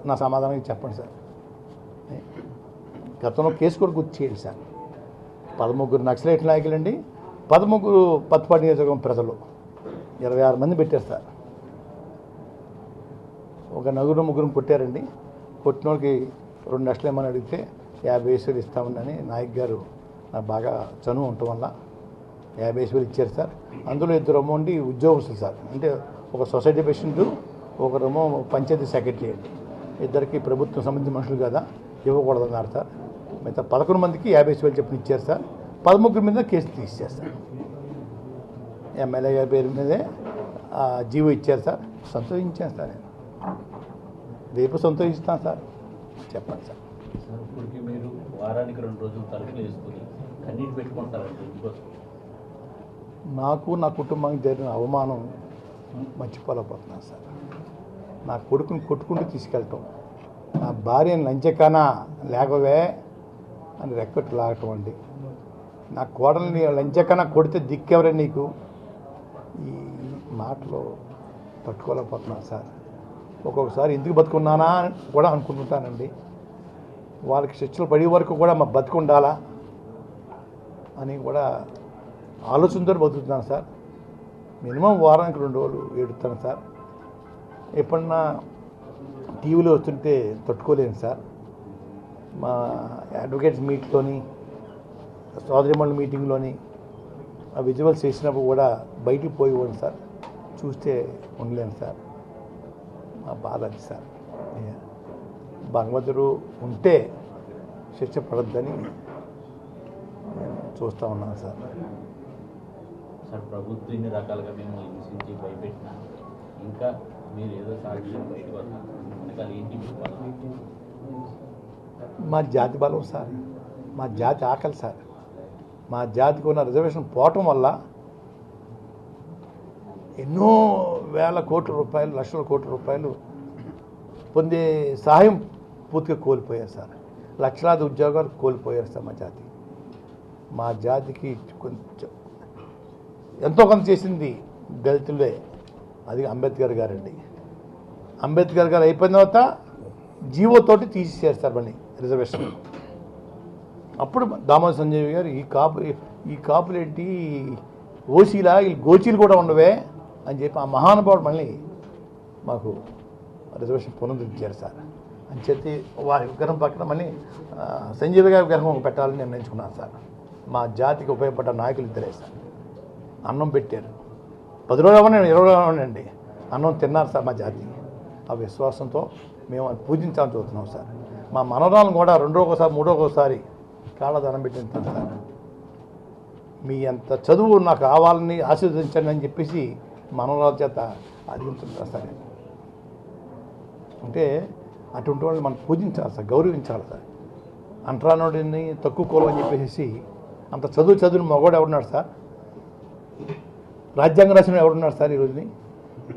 నా సమాధానం చెప్పండి సార్. గతంలో కేసు కూడా గుర్తు చేయండి సార్. 13 నక్సలైట్ నాయకులండి, 13 పత్తిపాటి నియోజకవర్గం ప్రజలు 26 మంది పెట్టారు సార్. ఒక 4-3 కొట్టారండి. కొట్టిన వాళ్ళకి 2 లక్షలు ఏమని అడిగితే 50,000 ఇస్తామని నాయక్ గారు నాకు బాగా చనువు ఉండటం వల్ల 50,000 ఇచ్చారు సార్. అందులో 2 అమౌంట్ ఉద్యోగస్తులు సార్, అంటే ఒక సొసైటీ ప్రెసిడెంట్, ఒకరేమో పంచాయతీ సెక్రటరీ అండి. ఇద్దరికి ప్రభుత్వం సంబంధించిన మనుషులు కదా, ఇవ్వకూడదన్నారు సార్. మిగతా 11 మందికి 50,000 చెప్పిన ఇచ్చారు సార్. 13 మీద కేసు తీసేస్తారు సార్. ఎమ్మెల్యే గారి పేరు మీదే జీవో ఇచ్చారు సార్. సంతోషించాను సార్. నేను రేపు సంతోషిస్తాను సార్. చెప్పండి సార్. సార్ ఇప్పటికీ మీరు వారానికి 2 రోజులు తలుపులు వేసుకుని కన్నీటి పెట్టుకుంటారండి ఇందుకోసం. నాకు నా కుటుంబానికి జరిగిన అవమానం మర్చిపోలేకపోతున్నాను సార్. నా కొడుకుని కొట్టుకుంటూ తీసుకెళ్ళటం, నా భార్యను లంచకానా లేకవే అని రెక్కట్టు లాగటం అండి. నా కోడల్ని లంచకానా కొడితే దిక్కెవరే నీకు, ఈ మాటలో పట్టుకోలేకపోతున్నాను సార్. ఒక్కొక్కసారి ఎందుకు బతుకున్నానా అని కూడా అనుకుంటుంటానండి. వాళ్ళకి శిక్షలు పడే వరకు కూడా మా బతుకుండాలా అని కూడా ఆలోచనతో బతుకుతున్నాను సార్. మినిమం వారానికి 2 రోజులు ఏడుస్తాను సార్. ఎప్పుడన్నా టీవీలో వస్తుంటే తట్టుకోలేను సార్. మా అడ్వకేట్స్ మీట్లోని, సోదరిమణుల మీటింగ్లోని ఆ విజువల్స్ చేసినప్పుడు కూడా బయటికి పోయేవాడు సార్. చూస్తే ఉండలేను సార్. మా బాధ అది సార్. భగవంతుడు ఉంటే శిక్ష పడద్దని చూస్తూ ఉన్నాను సార్. సార్ ప్రభుత్వం ఇన్ని రకాలుగా మిమ్మల్ని హింసించి భయపెట్టినా ఇంకా మీరు ఏదో సాక్షి బయటకు వస్తున్నారు, వెనకాల ఏంటి బలం? మా జాతి బలం సార్, మా జాతి ఆకలి సార్. మా జాతికి ఉన్న రిజర్వేషన్ పోవటం వల్ల ఎన్నో వేల కోట్ల రూపాయలు, లక్షల కోట్ల రూపాయలు పొందే సహాయం పూర్తిగా కోల్పోయారు సార్. లక్షలాది ఉద్యోగాలు కోల్పోయారు సార్. మా జాతికి కొంచెం ఎంతో కొంత చేసింది దళితులే, అది అంబేద్కర్ గారండి. అంబేద్కర్ గారు అయిపోయిన తర్వాత జీవోతోటి తీసేసారు సార్ మళ్ళీ రిజర్వేషన్. అప్పుడు దామోదర్ సంజయ్ గారు ఈ కాపులేంటి ఓసీలా, ఈ గోచీలు కూడా ఉండవే అని చెప్పి ఆ మహానుభావుడు మళ్ళీ మాకు రిజర్వేషన్ పునరుద్ధరించారు సార్. అని చెప్పి వారి విగ్రహం పక్కన మళ్ళీ సంజీవ్ గారి విగ్రహం పెట్టాలని నిర్ణయించుకున్నాను సార్. మా జాతికి ఉపయోగపడ్డ నాయకులు ఇద్దరే సార్. అన్నం పెట్టారు, 10 రోజులు అవ్వనండి, 20 రోజులు అవ్వనండి, అన్నం తిన్నారు సార్. మా జాతి ఆ విశ్వాసంతో మేము పూజించాలని చూస్తున్నాం సార్. మా మనవరాలను కూడా 2వ ఒకసారి 3వ ఒకసారి కాళ్ళ దండం పెట్టింటాం సార్. మీ అంత చదువు నాకు కావాలని ఆశీర్వదించండి అని చెప్పేసి మనవరాల చేత అడిగించుంటారు సార్. అంటే అటువంటి వాళ్ళని మనం పూజించాలి సార్, గౌరవించాలి సార్. అంటరానోడిని తక్కువ కులం అని చెప్పేసి అంత చదువుని మగవాడు ఎవడున్నాడు సార్? రాజ్యాంగ రచన ఎవడున్నాడు సార్? ఈ రోజుని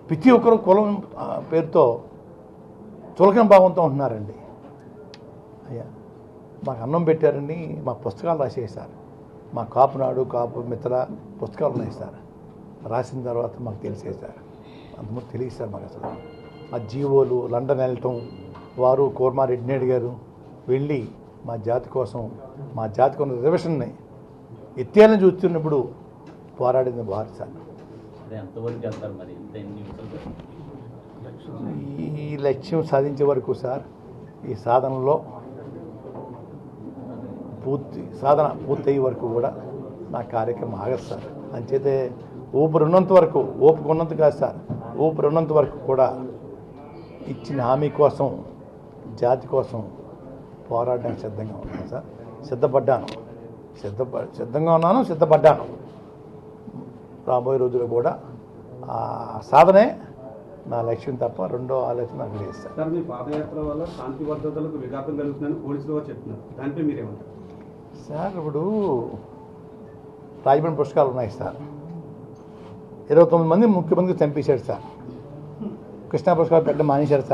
ప్రతి ఒక్కరు కులం పేరుతో చులకన భావంతో ఉంటున్నారండి. అయ్యా మాకు అన్నం పెట్టారండి, మా పుస్తకాలు రాసేసారు. మా కాపు నాడు, కాపు మిత్ర పుస్తకాలు ఉన్నాయి సార్. రాసిన తర్వాత మాకు తెలిసేసారు, అంతకుముందు తెలియదు సార్ మాకు. అసలు ఆ జీవోలు లండన్ వెళ్ళటం, వారు కోర్మారెడ్డి నాయుడు గారు వెళ్ళి మా జాతి కోసం రిజర్వేషన్ని ఎత్తేయాలని చూస్తున్నప్పుడు పోరాడింది వారు సార్. ఈ లక్ష్యం సాధించే వరకు సార్, ఈ సాధనలో పూర్తయ్యే వరకు కూడా నా కార్యక్రమం ఆగదు సార్. అంచేతే ఊపిరున్నంత వరకు, ఓపుకున్నంత కాదు సార్, ఊపిరున్నంత వరకు కూడా ఇచ్చిన హామీ కోసం, జాతి కోసం పోరాడడానికి సిద్ధంగా ఉన్నాను సార్. సిద్ధపడ్డాను. రాబోయే రోజుల్లో కూడా ఆ సాధనే నా లక్ష్యం తప్ప రెండో ఆలోచన నాకు లేదు సార్. సార్, మీ పాదయాత్ర వల్ల శాంతి భద్రతలకు విఘాతం కలుగుతుందని పోలీసులు వారు చెప్తున్నారు, దానిపై మీరేమంటారు సార్? ఇప్పుడు రాజమండ్రి పుస్తకాలు ఉన్నాయి సార్. 29 మంది ముఖ్యమంత్రి చంపేశాడు సార్. కృష్ణా పుస్తకాలు పెట్టడం మానేశారు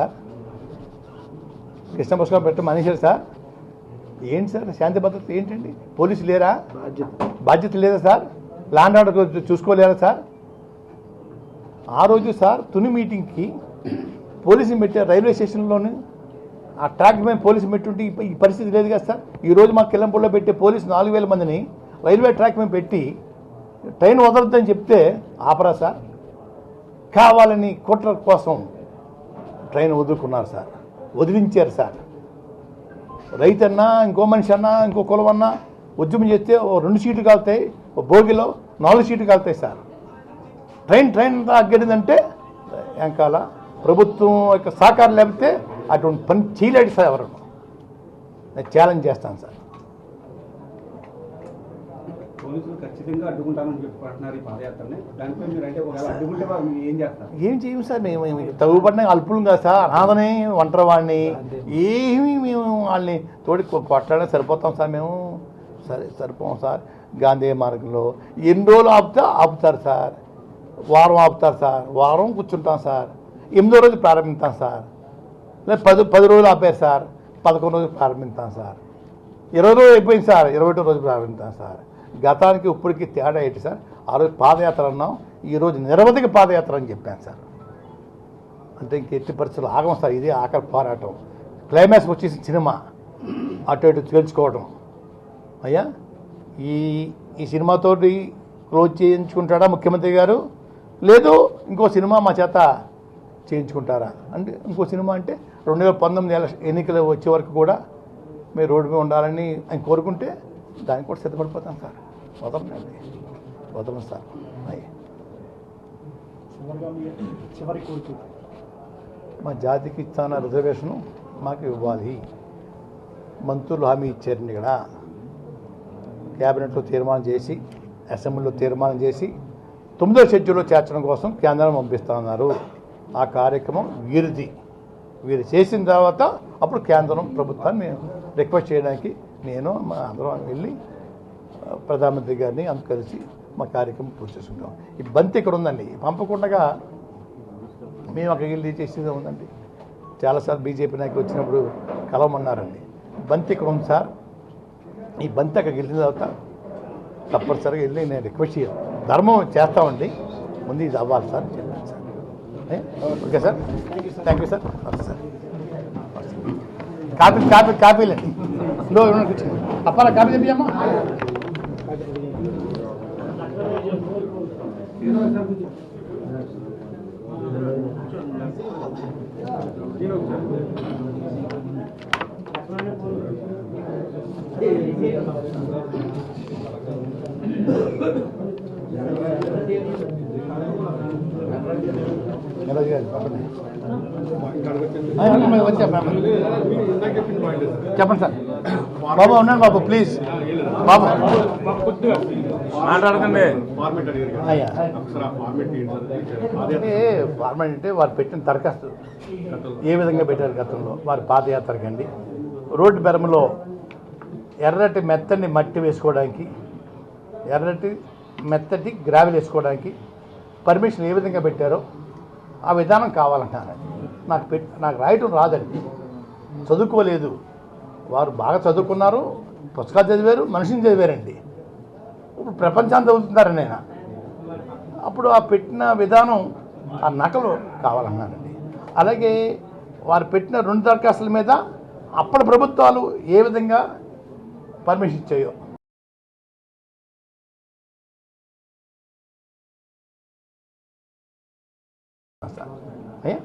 సార్. ఏంటి సార్ శాంతి భద్రత ఏంటండి? పోలీసు లేరా? బాధ్యత లేదా సార్? ల్యాండ్ ఆర్డర్ చూసుకోలేరా సార్? ఆ రోజు సార్ తుని మీటింగ్కి పోలీసుని పెట్టారు రైల్వే స్టేషన్లోని. ఆ ట్రాక్ మీద పోలీసు పెట్టుంటే ఈ పరిస్థితి లేదు కదా సార్. ఈరోజు మా కిల్లంపూడిలో పెట్టే పోలీసు 4000 మందిని రైల్వే ట్రాక్ మీద పెట్టి ట్రైన్ వదలొద్దని చెప్తే ఆపరా సార్? కావాలని కుట్ర కోసం ట్రైన్ వదులుకున్నారు సార్, వదిలించారు సార్. రైతన్నా, ఇంకో మనిషి అన్నా, ఇంకో కులం అన్నా ఉద్యమం చేస్తే 2 సీట్లు కాలుతాయి, భోగిలో 4 సీట్లు కాలుతాయి సార్. ట్రైన్ అగ్గడిందంటే వెనకాల ప్రభుత్వం యొక్క సహకారం లేకపోతే అటువంటి పని చేయలేడు సార్ ఎవరు. నేను ఛాలెంజ్ చేస్తాను సార్. పోలీసులు ఖచ్చితంగా అడ్డుకుంటామని చెప్పుకుంటున్నారు ఈ పాదయాత్రని. దానిపై మీరు అంటే ఒకవేళ అడ్డుకుంటే ఏం చేస్తారు? ఏం చేయము సార్. మేము తగుపడిన అల్పులం కాదు సార్, అనాథని, ఒంటరి వాడిని. ఏమి మేము వాళ్ళని తోడి కొట్లాడే సరిపోతాం సార్. మేము సరిపోం సార్. గాంధీ మార్గంలో ఎన్ని రోజులు ఆపుతారు సార్? వారం ఆపుతారు సార్, వారం కూర్చుంటాం సార్. 8వ రోజు ప్రారంభిస్తాం సార్. లేదా 10 రోజులు ఆపారు సార్, 11 రోజులు ప్రారంభిస్తాం సార్. 20 రోజులు అయిపోయింది సార్, 21వ రోజు ప్రారంభిస్తాం సార్. గతానికి ఇప్పటికి తేడా ఏంటి సార్? ఆ రోజు పాదయాత్ర అన్నాం, ఈరోజు నిరవధిక పాదయాత్ర అని చెప్పాను సార్. అంటే ఇంక ఎట్టి పరిస్థితులు ఆగం సార్. ఇది ఆఖరి పోరాటం. క్లైమాక్స్ వచ్చేసి సినిమా అటు ఇటు తేల్చుకోవడం. అయ్యా ఈ సినిమాతోటి క్లోజ్ చేయించుకుంటాడా ముఖ్యమంత్రి గారు? లేదు ఇంకో సినిమా మా చేత చేయించుకుంటారా? అంటే ఇంకో సినిమా అంటే 2019 ఎన్నికలు వచ్చే వరకు కూడా మీరు రోడ్డు మీద ఉండాలని ఆయన కోరుకుంటే దానికి కూడా సిద్ధపడిపోతాం సార్. వదలం సార్. చివరి కోరిక మా జాతికి ఇస్తాన రిజర్వేషను మాకు ఇవ్వాలి. మంత్రులు హామీ ఇచ్చారండి. ఇక్కడ క్యాబినెట్లో తీర్మానం చేసి, అసెంబ్లీలో తీర్మానం చేసి 9వ షెడ్యూల్లో చేర్చడం కోసం కేంద్రం పంపిస్తున్నారు. ఆ కార్యక్రమం వీరు చేసిన తర్వాత అప్పుడు కేంద్రం ప్రభుత్వాన్ని మేము రిక్వెస్ట్ చేయడానికి నేను మా అందరం వెళ్ళి ప్రధానమంత్రి గారిని అంత కలిసి మా కార్యక్రమం పూర్తి చేసుకుంటాం. ఈ బంతి ఇక్కడ ఉందండి, పంపకుండా మేము అక్కడికి వెళ్ళి చేసేది ఉందండి. చాలాసార్లు బీజేపీ నాయకులు వచ్చినప్పుడు కలవమన్నారండి. బంతి ఇక్కడ ఉంది సార్. ఈ బంతి అక్కడికి వెళ్ళిన తర్వాత తప్పనిసరిగా వెళ్ళి నేను రిక్వెస్ట్ చేయాలి. ధర్మం చేస్తామండి, ముందు ఇది అవ్వాలి సార్ చెప్పాను sir. Okay sir, thank you sir. Okay sir. కాపీలండి లో కూర్చోండి. అప్పాల కాపీ తెప్పియమ్మా. చెప్పండి సార్. బాబు ఉన్నాను బాబు, ప్లీజ్ బాబు. మాట్లాడకండి. ఫార్మేట్ అడిగారు కదా. అయ్యా. ఒకసారి ఆ ఫార్మేట్ ఏంటి సార్? అంటే ఫార్మాలిటీ అంటే వారు పెట్టిన దరఖాస్తు ఏ విధంగా పెట్టారు గతంలో వారి పాదయాత్రకి అండి. రోడ్డు బెరములో ఎర్రటి మెత్తని మట్టి వేసుకోవడానికి, ఎర్రటి మెత్తటి గ్రావెల్ వేసుకోవడానికి పర్మిషన్ ఏ విధంగా పెట్టారో ఆ విధానం కావాలంటున్నాను. నాకు రాయటం రాదండి, చదువుకోలేదు. వారు బాగా చదువుకున్నారు, పుస్తకాలు చదివారు, మనిషిని చదివారండి. ఇప్పుడు ప్రపంచాన్ని చదువుతున్నారని నేను. అప్పుడు ఆ పెట్టిన విధానం ఆ నకలు కావాలన్నానండి. అలాగే వారు పెట్టిన 2 దరఖాస్తుల మీద అప్పటి ప్రభుత్వాలు ఏ విధంగా పర్మిషన్ ఇచ్చాయో అయ్యా.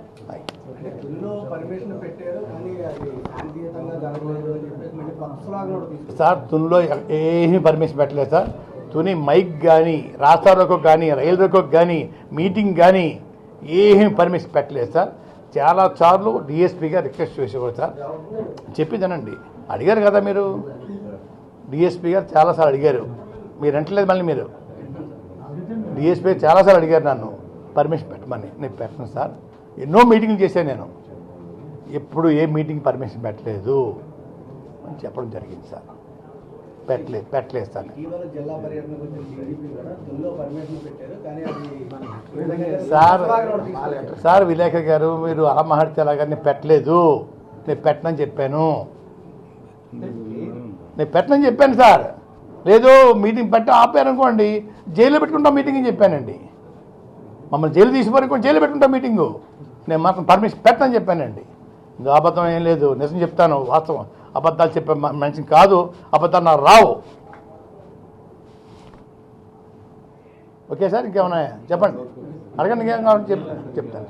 అంటే బిల్లు పర్మిషన్ పెట్టారు కానీ అది శాంతియుతంగా జరగలేదు అని చెప్పేసి మళ్ళీ పక్షులాగా కూడా తీసుకొచ్చారు. సార్ తునిలో ఏమీ పర్మిషన్ పెట్టలేదు సార్. తుని మైక్ కానీ, రాస్తా రోకో కానీ, రైలు రోకోకి కానీ, మీటింగ్ కానీ ఏమీ పర్మిషన్ పెట్టలేదు సార్. చాలా సార్లు డిఎస్పీ గారు రిక్వెస్ట్ చేసేవారు సార్. చెప్పిదనండి, అడిగారు కదా మీరు, డిఎస్పీ గారు చాలాసార్లు అడిగారు, మీరు అంటలేదు. మళ్ళీ మీరు డిఎస్పీ చాలాసార్లు అడిగారు నన్ను పర్మిషన్ పెట్టమని. నేను పెట్టను సార్. ఎన్నో మీటింగ్లు చేశాను నేను, ఎప్పుడు ఏ మీటింగ్ పర్మిషన్ పెట్టలేదు అని చెప్పడం జరిగింది సార్. పెట్టలేదు సార్. ఇటీవల జిల్లా పర్యటనకు వచ్చిన డీజీపీ కూడా బిల్లు పర్మిషన్ పెట్టారు కానీ అది సార్ విలేకర్ గారు, మీరు అలా మాట్లాడితే అలాగా నేను పెట్టలేదు, నేను పెట్టనని చెప్పాను. నేను పెట్టనని చెప్పాను సార్. లేదు మీటింగ్ పెట్టి ఆపారనుకోండి, జైల్లో పెట్టుకుంటాం మీటింగ్ అని చెప్పానండి. మమ్మల్ని జైలు తీసిపోయి జైలు పెట్టుకుంటాం మీటింగు. నేను మాత్రం పర్మిషన్ పెట్టనని చెప్పానండి. ఇంకా అబద్ధం ఏం లేదు, నిజం చెప్తాను, వాస్తవం. అబద్ధాలు చెప్పే మనిషిని కాదు, అబద్ధాలు నాకు రావు. ఓకే సార్, ఇంకేమన్నా చెప్పండి, అడగండి, ఇంకేం కావాలని చెప్తాను.